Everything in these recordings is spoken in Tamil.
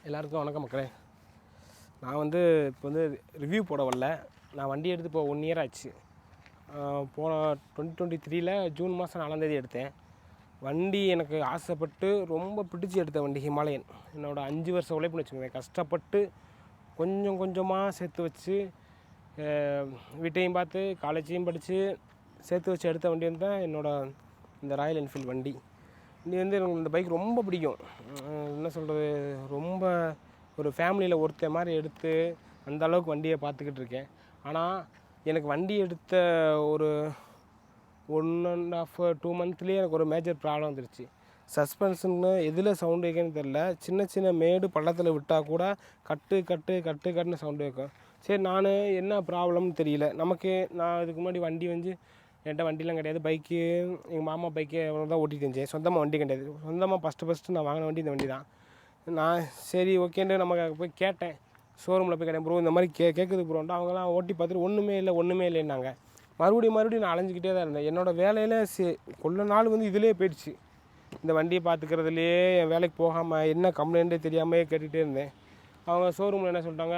எல்லாருக்கும் வணக்கம் மக்களே. நான் இப்போ ரிவ்யூ போட வரல. நான் வண்டி எடுத்து இப்போ 1 இயர் ஆச்சு. போன 2023 ஜூன் மாதம் 4ஆம் தேதி எடுத்தேன். வண்டி எனக்கு ஆசைப்பட்டு ரொம்ப பிடிச்சி எடுத்த வண்டி ஹிமாலயன். என்னோடய 5 வருஷம் உழைப்புன்னு வச்சுக்கோங்க. கஷ்டப்பட்டு கொஞ்சம் கொஞ்சமாக சேர்த்து வச்சு வீட்டையும் பார்த்து காலேஜையும் படித்து சேர்த்து வச்சு எடுத்த வண்டி தான் என்னோடய இந்த ராயல் என்ஃபீல்டு வண்டி. எனக்கு இந்த பைக் ரொம்ப பிடிக்கும். என்ன சொல்கிறது, ரொம்ப ஒரு ஃபேமிலியில் ஒருத்தர் மாதிரி எடுத்து அந்த அளவுக்கு வண்டியை பார்த்துக்கிட்டு இருக்கேன். ஆனால் எனக்கு வண்டி எடுத்த ஒரு 1.5 2 மந்த்லேயே எனக்கு ஒரு மேஜர் ப்ராப்ளம் வந்துருச்சு. சஸ்பென்ஷன்னு எதில் சவுண்டு வைக்கன்னு தெரில. சின்ன சின்ன மேடு பள்ளத்தில் விட்டால் கூட கட்டுன்னு சவுண்டு வைக்கும். சரி, நான் என்ன ப்ராப்ளம்னு தெரியல. நான் இதுக்கு முன்னாடி வண்டி என்கிட்ட வண்டிலாம் கிடையாது. பைக்கு எங்கள் மாமா பைக்கு அவ்வளோ தான் ஓட்டிகிட்டு இருந்துச்சேன். சொந்தமாக வண்டி கிடையாது. சொந்தமாக ஃபஸ்ட்டு நான் வாங்கின வண்டி இந்த வண்டி தான். நான் சரி ஓகேன்ட்டு போய் கேட்டேன். ஷோரூமில் போய் கேட்டேன், ப்ரோ இந்த மாதிரி கேட்குது ப்ரோன்ட்டு. அவங்களாம் ஓட்டி பார்த்துட்டு ஒன்றுமே இல்லைன்னாங்க. மறுபடியும் நான் அலைஞ்சிக்கிட்டே தான் இருந்தேன். என்னோடய வேலையில் கொள்ள நாள் இதிலே போயிடுச்சு. இந்த வண்டியை பார்த்துக்கிறதுலையே என் வேலைக்கு போகாமல் என்ன கம்ப்ளைண்ட்டே தெரியாமல் கேட்டுகிட்டே இருந்தேன். அவங்க ஷோரூமில் என்ன சொல்லிட்டாங்க,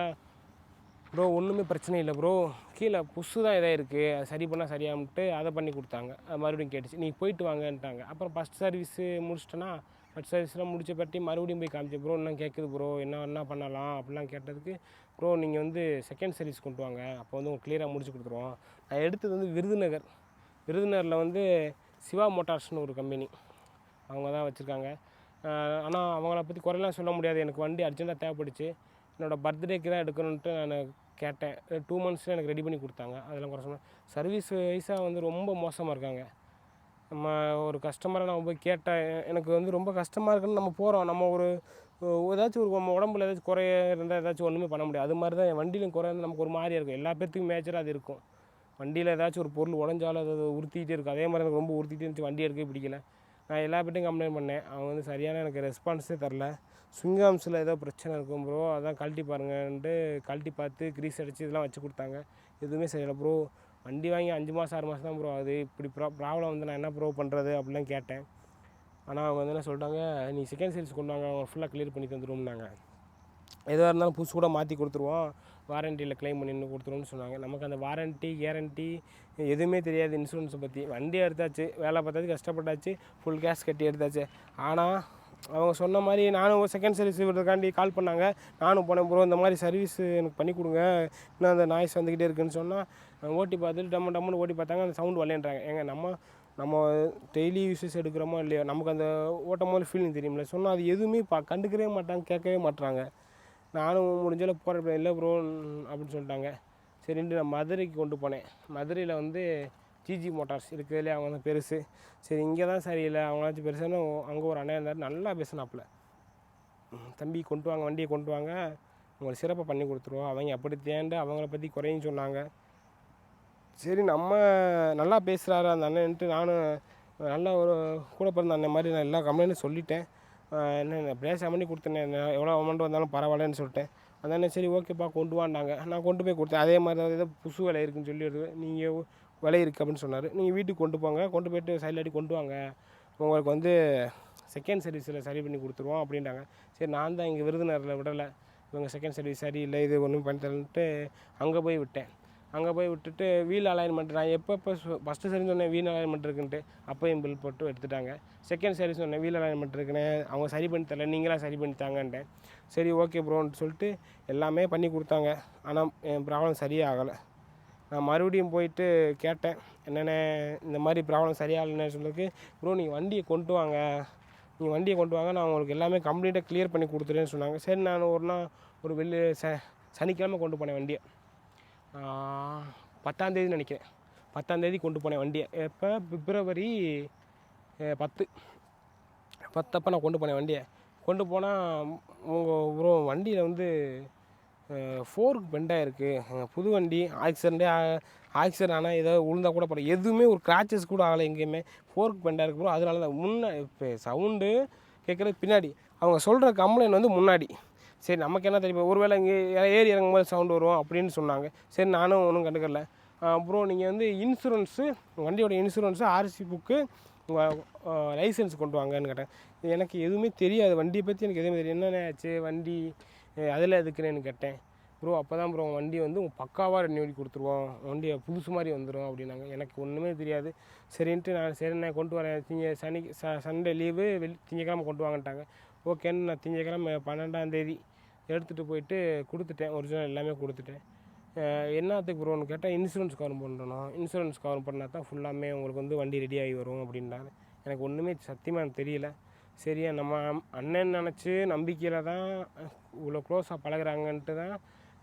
ப்ரோ ஒன்றுமே பிரச்சனை இல்லை ப்ரோ, கீழே புஷு தான் இதாக இருக்குது, அது சரி பண்ணால் சரியாகன்ட்டு அதை பண்ணி கொடுத்தாங்க. அது மறுபடியும் கேட்டுச்சு, நீங்கள் போயிட்டு வாங்கன்ட்டாங்க. அப்புறம் ஃபஸ்ட் சர்வீஸு முடிச்சிட்டேன்னா ஃபஸ்ட் சர்வீஸ்லாம் முடிச்ச பற்றி மறுபடியும் போய் காமிச்சேன். ப்ரோ இன்னும் கேட்குது ப்ரோ, என்ன பண்ணலாம் அப்படிலாம் கேட்டதுக்கு, ப்ரோ நீங்கள் செகண்ட் சர்வீஸ் கொண்டு வாங்க, அப்போ உங்களுக்கு கிளியராக முடிச்சு கொடுத்துருவோம். நான் எடுத்தது விருதுநகரில் சிவா மோட்டார்ஸ்னு ஒரு கம்பெனி, அவங்க தான் வச்சுருக்காங்க. ஆனால் அவங்கள பற்றி குறையெல்லாம் சொல்ல முடியாது. எனக்கு வண்டி அர்ஜென்ட்டாக தேவைப்படுச்சு. என்னோடய பர்த்டேக்கு தான் எடுக்கணுன்ட்டு நான் கேட்டேன். 2 மந்த்ஸில் எனக்கு ரெடி பண்ணி கொடுத்தாங்க. அதெல்லாம் குறை சொன்னேன். சர்வீஸ் வைஸாக ரொம்ப மோசமாக இருக்காங்க. நம்ம ஒரு கஸ்டமரை நம்ம போய் கேட்டால் எனக்கு ரொம்ப கஷ்டமாக இருக்குன்னு நம்ம போகிறோம். நம்ம ஏதாச்சும் நம்ம உடம்புல ஏதாச்சும் குறைய இருந்தால் ஏதாச்சும் ஒன்றுமே பண்ண முடியாது. அது மாதிரி தான் என் வண்டியிலும் குறை இருந்தால் நமக்கு ஒரு மாதிரியாக இருக்கும். எல்லா பேர்த்துக்கும் மேஜராக அது இருக்கும். வண்டியில் ஏதாச்சும் ஒரு பொருள் உடஞ்சாலும் அது உறுத்திக்கிட்டே இருக்கும். அதே மாதிரி எனக்கு ரொம்ப உறுத்திக்கிட்டே இருந்துச்சு. வண்டி எடுக்கவே பிடிக்கல. நான் எல்லா பேர்ட்டையும் கம்ப்ளைண்ட் பண்ணேன். அவங்க சரியான எனக்கு ரெஸ்பான்ஸே தரல. ஸ்விங்காம்ஸில் ஏதோ பிரச்சனை இருக்கும் ப்ரோ, அதான் கழட்டி பாருங்கன்ட்டு கழட்டி பார்த்து கிரீஸ் அடித்து இதெல்லாம் வச்சு கொடுத்தாங்க. எதுவுமே சரியில்லை ப்ரோ. வண்டி வாங்கி 5 மாதம் 6 மாதம் தான் ப்ரோ ஆகுது. இப்படி ப்ராப்ளம் நான் என்ன ப்ரோ பண்ணுறது அப்படிலாம் கேட்டேன். ஆனால் அவங்க என்ன சொல்லிட்டாங்க, நீ செகண்ட் சர்வீஸ் கொண்டு வாங்க, அவங்க ஃபுல்லாக கிளியர் பண்ணி தந்துடுவோம்னாங்க. எதாக இருந்தாலும் புதுசு கூட மாற்றி கொடுத்துருவோம், வாரண்டியில் க்ளைம் பண்ணி கொடுத்துருவோம்னு சொன்னாங்க. நமக்கு அந்த வாரண்ட்டி கேரண்டி எதுவுமே தெரியாது. இன்சூரன்ஸை பற்றி வண்டியை எடுத்தாச்சு, வேலை பார்த்தாச்சு, கஷ்டப்பட்டாச்சு, ஃபுல் கேஷ் கட்டி எடுத்தாச்சு. ஆனால் அவங்க சொன்ன மாதிரி நானும் செகண்ட் சர்வீஸ் விடுறதுக்காண்டி கால் பண்ணாங்க. நானும் போனேன், ப்ரோ இந்த மாதிரி சர்வீஸ் எனக்கு பண்ணி கொடுங்க, இன்னும் அந்த நாய்ஸ் வந்துக்கிட்டே இருக்குதுன்னு சொன்னால் ஓட்டி பார்த்துட்டு டம்முன்னு ஓட்டி பார்த்தாங்க. அந்த சவுண்டு வரலேன்றாங்க. ஏங்க நம்ம டெய்லி யூஸஸ் எடுக்கிறோமோ இல்லையோ, நமக்கு அந்த ஓட்டும் போது ஃபீலிங் தெரியுமில்ல. சொன்னால் அது எதுவுமே கண்டுக்கவே மாட்டாங்க, கேட்கவே மாட்டுறாங்க. நானும் முடிஞ்சாலும் போகிறேன், இல்லை ப்ரோ அப்படின்னு சொல்லிட்டாங்க. சரின்ட்டு நான் மதுரைக்கு கொண்டு போனேன். மதுரையில் ஜிஜி மோட்டார்ஸ் இருக்கிறதுலே அவங்க தான் பெருசு. சரி இங்கே தான் சரியில்லை, அவங்களாச்சும் பெருசுன்னு அங்கே ஒரு அண்ணன் இருந்தார், நல்லா பேசினாப்புல. தம்பி கொண்டு வாங்க, வண்டியை கொண்டு வாங்க, உங்களுக்கு சிறப்பாக பண்ணி கொடுத்துருவோம். அவங்க அப்படி தேண்டு அவங்கள பற்றி குறையும் சொன்னாங்க. சரி நம்ம நல்லா பேசுகிறாரு அந்த அண்ணன்ட்டு நானும் நல்லா ஒரு கூட பிறந்த அண்ணன் மாதிரி நான் எல்லா கம்ப்ளைண்ட்டும் சொல்லிட்டேன். என்ன பேச பண்ணி கொடுத்தேன், எவ்வளோ அமௌண்ட் வந்தாலும் பரவாயில்லன்னு சொல்லிட்டேன். அதனால் சரி ஓகேப்பா கொண்டு வாண்டாங்க. நான் கொண்டு போய் கொடுத்தேன். அதே மாதிரி தான் ஏதோ புது விலை இருக்குதுன்னு சொல்லி நீங்கள் விலை இருக்குது அப்படின்னு சொன்னார். நீங்கள் வீட்டுக்கு கொண்டு போங்க, கொண்டு போய்ட்டு சைடில் அடி கொண்டு வாங்க, உங்களுக்கு செகண்ட் சர்வீஸில் சரி பண்ணி கொடுத்துருவோம் அப்படின்ட்டாங்க. சரி நான் தான் இங்கே விருதுநகரில் விடலை, இவங்க செகண்ட் சர்வீஸ் சரியில்லை, இது ஒன்றும் பண்ணி தரேன்ட்டு அங்கே போய் விட்டேன். அங்கே போய் விட்டுட்டு வீல் அலைன்மெண்ட் நான் எப்போ ஃபஸ்ட்டு சர்வீஸ் சொன்னேன் வீல் அலைன்மெண்ட் இருக்குன்ட்டு, அப்போயும் பில் போட்டு எடுத்துட்டாங்க. செகண்ட் சர்வீஸ் சொன்னேன் வீல் அலைன்மெண்ட் இருக்குன்னு, அவங்க சரி பண்ணி தரல, நீங்களாம் சரி பண்ணி தாங்கன்ட்டேன். சரி ஓகே ப்ரோன்னு சொல்லிட்டு எல்லாமே பண்ணி கொடுத்தாங்க. ஆனால் என் ப்ராப்ளம் சரியே ஆகலை. நான் மறுபடியும் போயிட்டு கேட்டேன், என்னென்ன இந்த மாதிரி ப்ராப்ளம் சரியாகலைன்னு சொல்லிருக்கு. ப்ரோ நீங்கள் வண்டியை கொண்டு வாங்க, நான் உங்களுக்கு எல்லாமே கம்ப்ளீட்டாக கிளியர் பண்ணி கொடுத்துருன்னு சொன்னாங்க. சரி நான் ஒரு சனிக்கிழமை கொண்டு போனேன் வண்டியை. 10ஆம் தேதி நினைக்கிறேன், 10ஆம் தேதி கொண்டு போனேன் வண்டியை. எப்போ பிப்ரவரி 10 அப்போ நான் கொண்டு போனேன் வண்டியை. கொண்டு போனால் உங்கள் வண்டியில் ஃபோர்க்கு பெண்டாக இருக்குது. புது வண்டி ஆக்சிடென்ட் ஆனால் ஏதோ உழுந்தால் கூட போகிற எதுவுமே ஒரு கிராச்சஸ் கூட ஆகலை, எங்கேயுமே ஃபோர்க்கு பெண்டாக இருக்குது ப்ரோ. அதனால தான் இப்போ சவுண்டு கேட்குறது பின்னாடி, அவங்க சொல்கிற கம்ப்ளைண்ட் முன்னாடி. சரி நமக்கு என்ன தெரியும், ஒருவேளை இங்கே ஏறி இறங்கும் போது சவுண்டு வரும் அப்படின்னு சொன்னாங்க. சரி நானும் ஒன்றும் கண்டுக்கல. ப்ரோ நீங்கள் இன்சூரன்ஸு, வண்டியோட இன்சூரன்ஸு, ஆர்சி புக்கு, உங்கள் லைசன்ஸ் கொண்டு வாங்கன்னு கேட்டேன். எனக்கு எதுவுமே தெரியாது, வண்டியை பற்றி எனக்கு எதுவுமே தெரியும். என்னென்ன ஆச்சு வண்டி அதில் எதுக்குன்னு கேட்டேன். ப்ரோ அப்போ தான் ப்ரோ வண்டி வந்து பக்காவாக ரெனியூ பண்ணி கொடுத்துருவோம், வண்டியை புதுசு மாதிரி வந்துடும் அப்படின்னாங்க. எனக்கு ஒன்றுமே தெரியாது. சரின்ட்டு நான் சரி நான் கொண்டு வரேன், சண்டே லீவு திங்கக்கிழமை கொண்டு வாங்கன்ட்டாங்க. ஓகேன்னு நான் திங்கக்கிழமை 12ஆம் தேதி எடுத்துகிட்டு போயிட்டு கொடுத்துட்டேன், ஒரிஜினல் எல்லாமே கொடுத்துட்டேன். என்னத்துக்கு ப்ரோன்னு கேட்டால் இன்சூரன்ஸ் கவர் பண்ணணும், இன்சூரன்ஸ் கவர் பண்ணால் தான் ஃபுல்லாமே உங்களுக்கு வந்து வண்டி ரெடி ஆகி வரும் அப்படின்றாங்க. எனக்கு ஒன்றுமே சத்தியமாக எனக்கு தெரியல. சரியா நம்ம அண்ணன் நினச்சி நம்பிக்கையில் தான் இவ்வளோ க்ளோஸாக பழகுறாங்கன்ட்டு தான்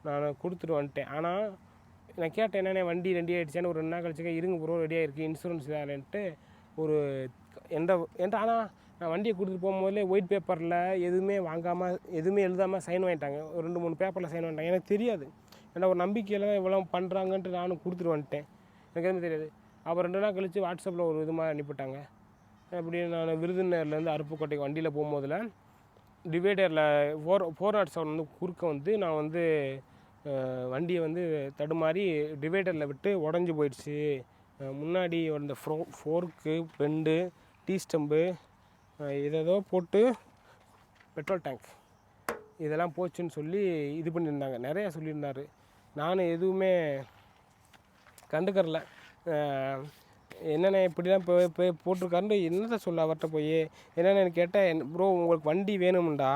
நான் கொடுத்துட்டு வந்துட்டேன். ஆனால் நான் கேட்டேன் என்னென்ன வண்டி ரெடி ஆகிடுச்சான்னு. ஒரு 2 நாள் கழிச்சுக்க இருங்க ப்ரோ ரெடி ஆகிருக்கு, இன்சூரன்ஸ் வேலைன்ட்டு ஒரு என்கிட்ட. ஆனால் நான் வண்டியை கொடுத்துட்டு போகும்போதே ஒயிட் பேப்பரில் எதுவுமே வாங்காமல் எதுவுமே எழுதாமல் சைன் வாங்கிட்டாங்க. ஒரு 2-3 பேப்பரில் சைன் வாங்கிட்டாங்க. எனக்கு தெரியாது, ஏன்னா ஒரு நம்பிக்கையில் தான் இவ்வளோ பண்ணுறாங்கன்ட்டு நானும் கொடுத்துட்டு வந்துட்டேன். எனக்கு எதுவுமே தெரியாது. அப்புறம் 2 நாள் கழித்து வாட்ஸ்அப்பில் ஒரு இது மாதிரி அனுப்பிவிட்டாங்க. அப்படி நான் விருதுநகர்லேருந்து அருப்புக்கோட்டைக்கு வண்டியில் போகும்போதில் டிவைடரில் 407 வந்து குறுக்க வந்து நான் வந்து வண்டியை வந்து தடுமாறி டிவைடரில் விட்டு உடஞ்சி போயிடுச்சு. முன்னாடி அந்த ஃபோர்க்கு பெண்டு டீ ஸ்டம்பு இதோ போட்டு பெட்ரோல் டேங்க் இதெல்லாம் போச்சுன்னு சொல்லி இது பண்ணியிருந்தாங்க, நிறையா சொல்லியிருந்தார். நானும் எதுவுமே கண்டுக்கறல. என்னென்ன இப்படிலாம் போய் போட்டிருக்காருன்னு என்னத்தை சொல்ல அவர்கிட்ட போய் என்னென்னு கேட்டேன். ப்ரோ உங்களுக்கு வண்டி வேணும்டா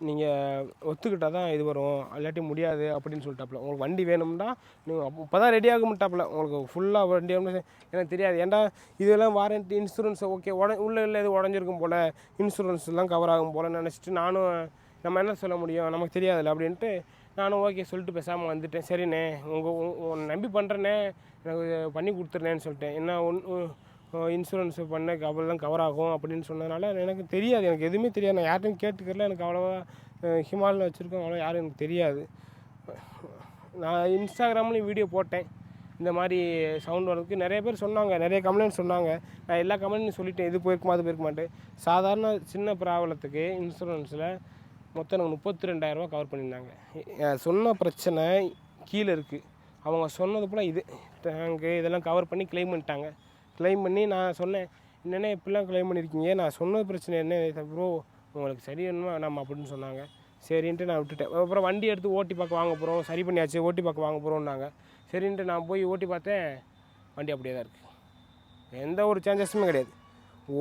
நீங்கள் ஒத்துக்கிட்டால் தான் இது வரும், இல்லாட்டி முடியாது அப்படின்னு சொல்லிட்டாப்புல. உங்களுக்கு வண்டி வேணும்னா நீங்கள் இப்போ தான் ரெடி ஆக மாட்டாப்புல, உங்களுக்கு ஃபுல்லாக வண்டி எனக்கு தெரியாது. ஏன்டா இதெல்லாம் வாரண்ட்டி இன்சூரன்ஸ் ஓகே உள்ளே இல்லை இது உடஞ்சிருக்கும் போல், இன்சூரன்ஸ்லாம் கவர் ஆகும் போல் நினச்சிட்டு நானும் நம்ம என்ன சொல்ல முடியும், நமக்கு தெரியாதுல்ல அப்படின்ட்டு நானும் ஓகே சொல்லிட்டு பேசாமல் வந்துட்டேன். சரிண்ணே உங்கள் நம்பி பண்ணுறேண்ணே, எனக்கு பண்ணி கொடுத்துருனேன்னு சொல்லிட்டேன். என்ன இன்சூரன்ஸ் பண்ண தான் கவர் ஆகும் அப்படின்னு சொன்னதுனால எனக்கு தெரியாது, எனக்கு எதுவுமே தெரியாது. நான் யார்ட்டையும் கேட்டுக்கிறல, எனக்கு அவ்வளோவா ஹிமாலயில் வச்சுருக்கோம் அவ்வளோ யாரும் எனக்கு தெரியாது. நான் இன்ஸ்டாகிராம்லேயும் வீடியோ போட்டேன், இந்த மாதிரி சவுண்ட் வரதுக்கு நிறைய பேர் சொன்னாங்க, நிறைய கம்ப்ளைண்ட் சொன்னாங்க. நான் எல்லா கம்ப்ளைண்ட்டும் சொல்லிட்டேன், இது போயிருக்குமா அது போயிருக்க மாட்டேன். சாதாரண சின்ன ப்ராப்ளத்துக்கு இன்சூரன்ஸில் மொத்தம் எனக்கு 32,000 கவர் பண்ணியிருந்தாங்க. சொன்ன பிரச்சனை கீழே இருக்குது, அவங்க சொன்னது போல் இது டேங்கு இதெல்லாம் கவர் பண்ணி கிளைம் பண்ணிட்டாங்க. கிளைம் பண்ணி நான் சொன்னேன், என்னென்ன இப்படிலாம் கிளைம் பண்ணியிருக்கீங்க, நான் சொன்னது பிரச்சனை என்ன ப்ரோ, உங்களுக்கு சரி வேணுமா நம்ம அப்படின்னு சொன்னாங்க. சரின்ட்டு நான் விட்டுட்டேன். அப்புறம் வண்டி எடுத்து ஓட்டி பார்க்க வாங்க போகிறோம், சரி பண்ணியாச்சு ஓட்டி பார்க்க வாங்க போகிறோம்னாங்க. சரின்ட்டு நான் போய் ஓட்டி பார்த்தேன், வண்டி அப்படியே தான் இருக்குது, எந்த ஒரு சேஞ்சஸுமே கிடையாது,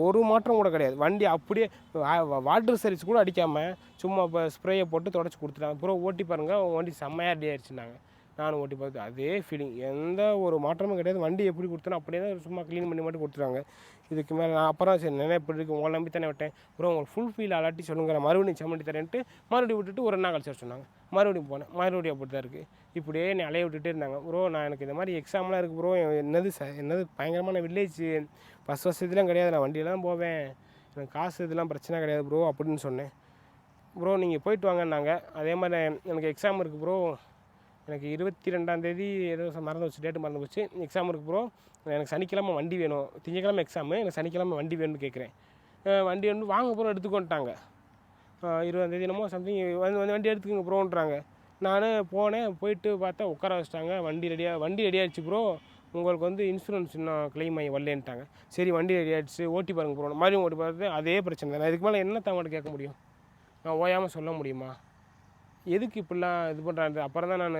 ஒரு மாற்றம் கூட கிடையாது. வண்டி அப்படியே வாட்டர் சர்வீஸ் கூட அடிக்காமல் சும்மா இப்போ ஸ்ப்ரேயை போட்டு தொடச்சி கொடுத்துட்டாங்க. அப்புறம் ஓட்டி பாருங்கள் வண்டி செம்மையாக ரெடி ஆகிடுச்சுனாங்க. நானும் ஓட்டி பார்த்து அதே ஃபீலிங், எந்த ஒரு மாற்றமும் கிடையாது. வண்டி எப்படி கொடுத்தனோ அப்படியே தான் சும்மா க்ளீன் பண்ணி மட்டும் கொடுத்துருவாங்க. இதுக்கு மேலே நான் அப்புறம் சரி நினைவு இப்படி இருக்குது உங்களை நம்பி தானே விட்டேன், அப்புறம் உங்களுக்கு ஃபுல் ஃபீல் அலாட்டி சொல்லுங்கிற மறுபடியும் சம்மண்டி தரேன்ட்டு மறுபடியும் விட்டுட்டு ஒரு நாள் கழிச்சு சொன்னாங்க. மறுபடியும் போனேன், மறுபடியும் அப்படி தான் இருக்குது. இப்படியே என்னை அலைய விட்டுட்டே இருந்தாங்க. ப்ரோ நான் எனக்கு இந்த மாதிரி எக்ஸாம்லாம் இருக்குது ப்ரோ, என்னது பயங்கரமான வில்லேஜ், பஸ் வசதிலாம் கிடையாது, நான் வண்டியெல்லாம் போவேன், எனக்கு காசு இதெல்லாம் பிரச்சனை கிடையாது ப்ரோ அப்படின்னு சொன்னேன். ப்ரோ நீங்கள் போயிட்டு வாங்கன்னாங்க. அதே மாதிரி எனக்கு எக்ஸாம் இருக்குது ப்ரோ, எனக்கு 22ஆம் தேதி ஏதோ மறந்து வச்சு, டேட்டு மறந்து போச்சு, எக்ஸாம் இருக்குது ப்ரோ, எனக்கு சனிக்கிழமை வண்டி வேணும், திங்கக்கிழமை எக்ஸாமு, எனக்கு சனிக்கிழமை வண்டி வேணும்னு கேட்குறேன். வண்டி வந்து வாங்க ப்ரோ எடுத்துக்கொண்டாங்க. 20ஆம் தேதி என்னமோ சம்திங் வந்து வண்டி எடுத்துக்கோங்க ப்ரோன்றாங்க. நான் போனேன், போயிட்டு பார்த்தா உட்கார வச்சிட்டாங்க. வண்டி ரெடி ஆகிடுச்சு ப்ரோ, உங்களுக்கு வந்து இன்சூரன்ஸ் இன்னும் கிளைம் ஆகி வரலேன்ட்டாங்க. சரி வண்டி ரெடி ஆகிடுச்சு ஓட்டி பாருங்க ப்ரோ, மறுபடியும் ஓட்டி பார்த்து அதே பிரச்சனை தான். நான் இதுக்கு மேலே என்ன தவறு கேட்க முடியும், நான் ஓயாமல் சொல்ல முடியுமா, எதுக்கு இப்படிலாம் இது பண்ணுறாங்க. அப்புறம் தான் நான்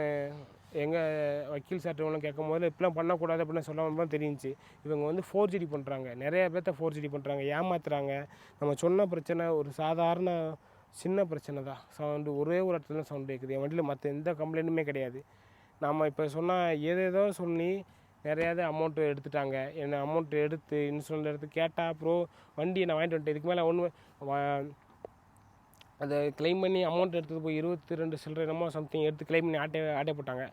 எங்கள் வக்கீல் சார்ட்டவங்களும் கேட்கும் போது இப்படிலாம் பண்ணக்கூடாது அப்படின்னு சொல்லாமல் தான் தெரிஞ்சிச்சு. இவங்க வந்து ஃபோர்ஜரி பண்ணுறாங்க, நிறைய பேர்த்த ஃபோர்ஜரி பண்ணுறாங்க, ஏமாத்துறாங்க. நம்ம சொன்ன பிரச்சனை ஒரு சாதாரண சின்ன பிரச்சனை தான், சவுண்டு ஒரே ஒரு இடத்துல தான் சவுண்டு கேட்குது, என் வண்டியில் மற்ற எந்த கம்ப்ளைண்ட்டுமே கிடையாது. நம்ம இப்போ சொன்னால் ஏதேதோ சொல்லி நிறையாவது அமௌண்ட்டு எடுத்துட்டாங்க. என்ன அமௌண்ட்டு எடுத்து இன்சூரன்ஸ் எடுத்து கேட்டால் அப்புறம் வண்டியை நான் வாங்கிட்டு வந்துட்டேன், இதுக்கு மேலே ஒன்று அதை கிளைம் பண்ணி அமௌண்ட் எடுத்துகிட்டு போய் 22 சில்லறை என்னமோ சம்திங் எடுத்து கிளைம் பண்ணி ஆட்டே போட்டாங்க.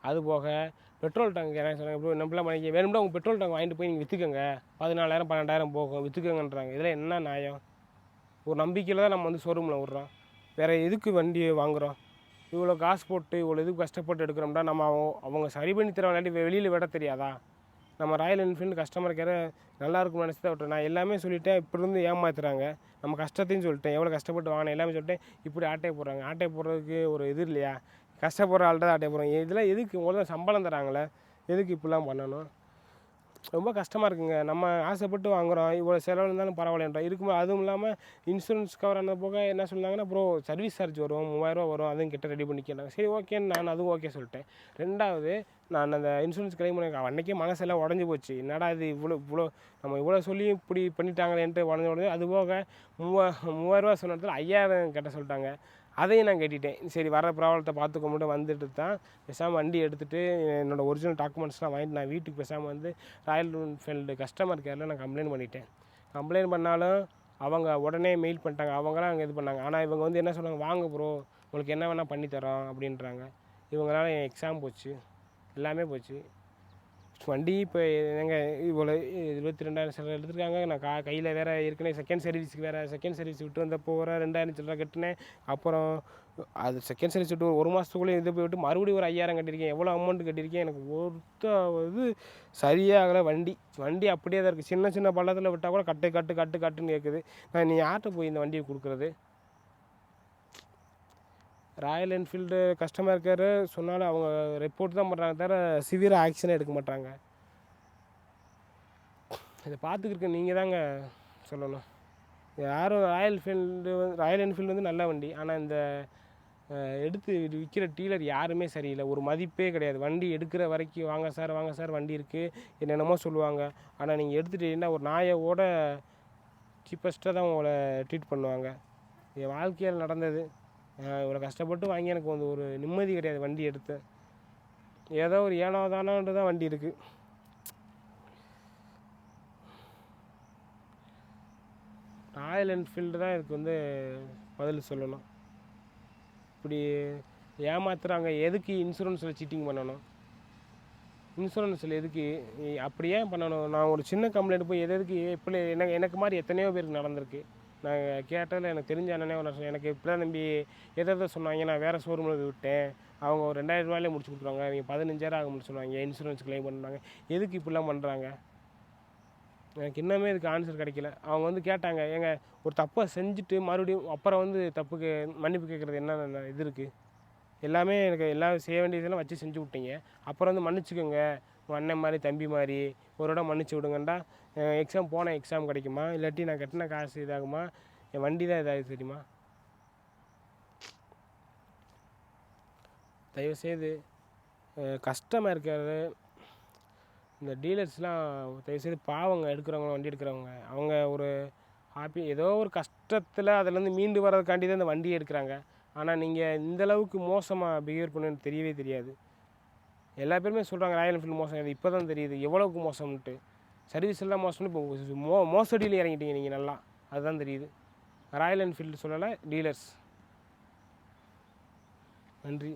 அது போக பெட்ரோல் டேங்க் என்ன சொன்னாங்க, இப்போ நம்மளாம் பண்ணிக்க வேணும்னா உங்கள் பெட்ரோல் டேங்க் வாங்கிட்டு போய் நீங்கள் விற்றுக்கோங்க, 14,000 12,000 போகும், விற்றுக்கங்கன்றாங்க. இதில் என்ன நியாயம்? ஒரு நம்பிக்கையில் தான் நம்ம வந்து ஷோரூமில் விட்றோம், வேறு எதுக்கு வண்டியை வாங்குகிறோம்? இவ்வளோ காசு போட்டு இவ்வளோ இதுக்கு கஷ்டப்பட்டு எடுக்கிறோம்னா நம்ம அவங்க சரி பண்ணி தர விளையாடி வெளியில் விட தெரியாதா? நம்ம ராயல் என்ஃபீல்டு கஸ்டமர் கேரை நல்லா இருக்கும்னு நினச்சி தான் விட்டேன். நான் எல்லாமே சொல்லிட்டேன், இப்படி இருந்து ஏமாத்துறாங்க. நம்ம கஷ்டத்தையும் சொல்லிட்டேன், எவ்வளோ கஷ்டப்பட்டு வாங்கினேன் எல்லாமே சொல்லிட்டேன், இப்படி ஆட்டை போடுறாங்க. ஆட்டை போடுறதுக்கு ஒரு இது இல்லையா, கஷ்டப்படுற ஆள்கிட்ட தான் ஆட்டை போடுறாங்க. இதெல்லாம் எதுக்கு? உங்களுக்கு தான் சம்பளம் தராங்களே, எதுக்கு இப்படிலாம் பண்ணணும்? ரொம்ப கஷ்டமாக இருக்குங்க. நம்ம ஆசைப்பட்டு வாங்குகிறோம், இவ்வளோ செலவு இருந்தாலும் பரவாயில்லன்றோம். இருக்கும்போது அதுவும் இல்லாமல் இன்சூரன்ஸ் கவர் ஆனது போக என்ன சொன்னாங்கன்னா, ப்ரோ சர்வீஸ் சார்ஜ் வரும், ரூ. 3000 வரும், அதுவும் கிட்ட ரெடி பண்ணிக்கிறாங்க. சரி ஓகேன்னு நான் அதுவும் ஓகே சொல்லிட்டேன். 2வது நான் அந்த இன்சூரன்ஸ் கிளைம் பண்ணி அன்றைக்கே மனசெல்லாம் உடஞ்சி போச்சு. என்னடா இது இவ்வளோ நம்ம இவ்வளோ சொல்லியும் இப்படி பண்ணிட்டாங்களேன்ட்டு உடஞ்ச அதுபோக ரூ. 3000 சொன்ன இடத்துல 5000 கட்ட சொல்லிட்டாங்க. அதையும் நான் கட்டிட்டேன். சரி வர ப்ராப்ளத்தை பார்த்துக்க மட்டும் வந்துட்டு தான் பேசாமல் வண்டி எடுத்துகிட்டு என்னோடய ஒரிஜினல் டாக்குமெண்ட்ஸ்லாம் வாங்கிட்டு நான் வீட்டுக்கு பேசாமல் வந்து ராயல் என்ஃபீல்டு கஸ்டமர் கேரில் நான் கம்ப்ளைண்ட் பண்ணிட்டேன். கம்ப்ளைண்ட் பண்ணாலும் அவங்க உடனே மெயில் பண்ணிட்டாங்க. அவங்களாம் அங்கே இது பண்ணாங்க. ஆனால் இவங்க வந்து என்ன சொன்னாங்க, வாங்க ப்ரோ உங்களுக்கு என்ன வேணால் பண்ணித்தரோம் அப்படின்றாங்க. இவங்களால என் எக்ஸாம் போச்சு, எல்லாமே போச்சு. வண்டி இப்போ எங்க இவ்வளோ 22,000 சில்லரை எடுத்துருக்காங்க. நான் கையில் வேறு ஏற்கனவே செகண்ட் சர்வீஸுக்கு செகண்ட் சர்வீஸ் விட்டு வந்தப்போ 2,000 சில்லரை கட்டினேன். அப்புறம் அது செகண்ட் சர்வீஸ் விட்டு ஒரு மாதத்துக்குள்ளே இது போய் விட்டு மறுபடியும் ஒரு 5,000 கட்டியிருக்கேன். எவ்வளோ அமௌண்ட் கட்டியிருக்கேன், எனக்கு இது சரியாகலை. வண்டி அப்படியே தான் இருக்குது. சின்ன சின்ன பள்ளத்தில் விட்டால் கூட கட்டுன்னு கேட்குது. நான் நீ யார்கிட்ட போய் இந்த வண்டியை கொடுக்குறது? ராயல் என்ஃபீல்டு கஸ்டமர் கேர் சொன்னாலும் அவங்க ரிப்போர்ட் தான் பண்ணுறாங்க தவிர சிவியராக ஆக்ஷனே எடுக்க மாட்டாங்க. இதை பார்த்துக்கிருக்க நீங்கள் தாங்க சொல்லணும். யாரும் ராயல் என்ஃபீல்டு வந்து நல்ல வண்டி. ஆனால் இந்த எடுத்து விற்கிற டீலர் யாருமே சரியில்லை. ஒரு மதிப்பே கிடையாது. வண்டி எடுக்கிற வரைக்கும் வாங்க சார் வண்டி இருக்குது என்னென்னமோ சொல்லுவாங்க. ஆனால் நீங்கள் எடுத்துகிட்டீங்கன்னா ஒரு நாயோட சீப்பஸ்ட்டாக தான் உங்களை ட்ரீட் பண்ணுவாங்க. என் வாழ்க்கையில் நடந்தது. இவ்வளோ கஷ்டப்பட்டு வாங்கி எனக்கு வந்து ஒரு நிம்மதி கிடையாது. வண்டி எடுத்து ஏதோ ஒரு ஏனோதானோன்ட்டு தான் வண்டி இருக்குது. ராயல் என்ஃபீல்டு தான் இதுக்கு வந்து பதில் சொல்லணும். இப்படி ஏமாத்துறாங்க. எதுக்கு இன்சூரன்ஸில் சீட்டிங் பண்ணணும்? இன்சூரன்ஸில் எதுக்கு அப்படி ஏன் பண்ணணும்? நான் ஒரு சின்ன கம்ப்ளைண்ட் போய் எதுக்கு எப்படி எனக்கு மாதிரி எத்தனையோ பேருக்கு நடந்திருக்கு. நான் கேட்டதில் எனக்கு தெரிஞ்ச அண்ணனே எனக்கு இப்படி தான் நம்பி எதை சொன்னாங்க. நான் வேறு ஷோரூமில் விட்டேன், அவங்க ஒரு 2,000 ரூபாயிலே முடிச்சு கொடுத்துருவாங்க, அவங்க 15,000 ஆகும்னு சொன்னாங்க. இன்சூரன்ஸ் கிளைம் பண்ணாங்க. எதுக்கு இப்படிலாம் பண்ணுறாங்க? எனக்கு இன்னுமே இதுக்கு ஆன்சர் கிடைக்கல. அவங்க வந்து கேட்டாங்க, ஏங்க ஒரு தப்பை செஞ்சுட்டு மறுபடியும் அப்புறம் வந்து தப்புக்கு மன்னிப்பு கேட்குறது என்ன இது இருக்குது? எல்லாமே எனக்கு எல்லாம் செய்ய வேண்டியதெல்லாம் வச்சு செஞ்சு விட்டீங்க. அப்புறம் வந்து மன்னிச்சுக்கோங்க, உங்கள் அண்ணன் மாதிரி தம்பி மாதிரி ஒரு இடம் மன்னிச்சு விடுங்கண்டா. எக்ஸாம் கிடைக்குமா? இல்லாட்டி நான் கட்டின காசு இதாகுமா? என் வண்டி தான் இதாகுது தெரியுமா? தயவுசெய்து கஷ்டமாக இருக்கிறது இந்த டீலர்ஸ்லாம் தயவுசெய்து பாவங்க. எடுக்கிறவங்க வண்டி எடுக்கிறவங்க அவங்க ஒரு ஏதோ ஒரு கஷ்டத்தில் அதிலேருந்து மீண்டு வர்றதுக்காண்டி தான் இந்த வண்டியை எடுக்கிறாங்க. ஆனால் நீங்கள் இந்தளவுக்கு மோசமாக பிஹேவ் பண்ணுன்னு தெரியவே தெரியாது. எல்லா பேருமே சொல்கிறாங்க ராயல் என்ஃபீல்டு மோசம். அது இப்போ தான் தெரியுது எவ்வளோக்கு மோசம்ன்ட்டு. சர்வீஸ் எல்லாம் மோசம்னு இப்போ மோசடியில் இறங்கிட்டீங்க நீங்கள் நல்லா. அதுதான் தெரியுது. ராயல் என்ஃபீல்டு சொல்லலை, டீலர்ஸ். நன்றி.